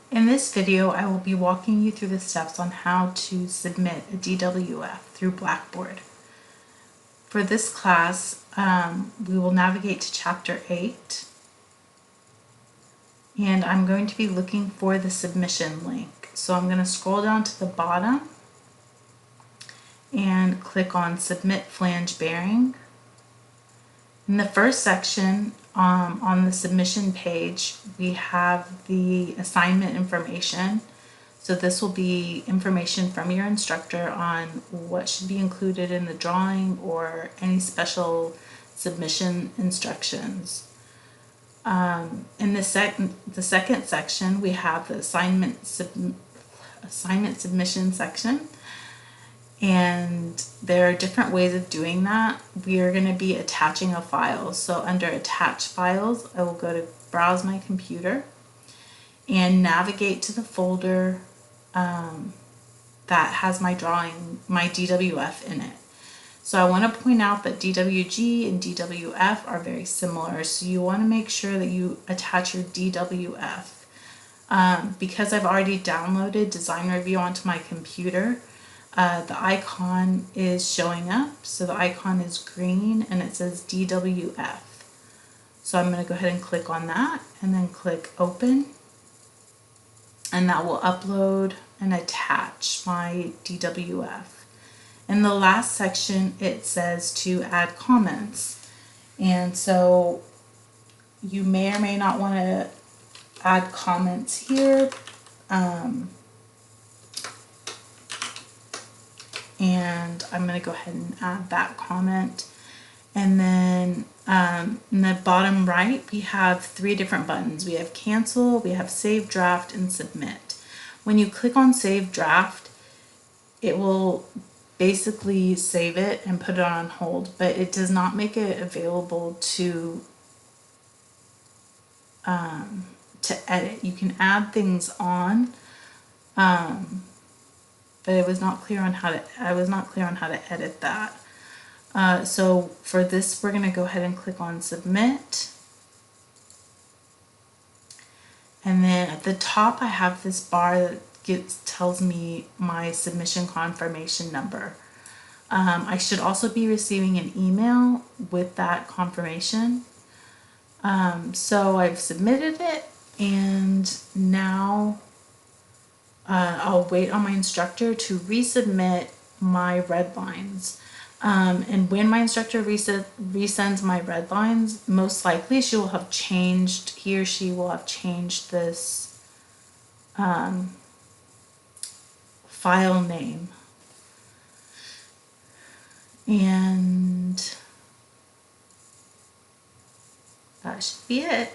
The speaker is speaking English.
In this video, I will be walking you through the steps on how to submit a DWF through Blackboard. For this class, we will navigate to Chapter 8, and I'm going to be looking for the submission link. So I'm going to scroll down to the bottom and click on Submit Flange Bearing. In the first section, on the submission page, we have the assignment information. So this will be information from your instructor on what should be included in the drawing or any special submission instructions. In the second section, we have the assignment submission section. And there are different ways of doing that. We are going to be attaching a file. So under Attach Files, I will go to Browse My Computer and navigate to the folder that has my drawing, my DWF in it. So I want to point out that DWG and DWF are very similar. So you want to make sure that you attach your DWF. Because I've already downloaded Design Review onto my computer, the icon is showing up. So the icon is green and it says DWF. So I'm going to go ahead and click on that and then click Open. And that will upload and attach my DWF. In the last section, it says to add comments. And so you may or may not want to add comments here. And I'm going to go ahead and add that comment. And then in the bottom right, we have 3 different buttons. We have Cancel, we have Save Draft, and Submit. When you click on Save Draft, it will basically save it and put it on hold, but it does not make it available to edit. You can add things on, but I was not clear on how to edit that. So for this, we're going to go ahead and click on Submit. And then at the top, I have this bar that tells me my submission confirmation number. I should also be receiving an email with that confirmation. So I've submitted it, and now I'll wait on my instructor to resubmit my red lines. And when my instructor resends my red lines, most likely he or she will have changed this file name. And that should be it.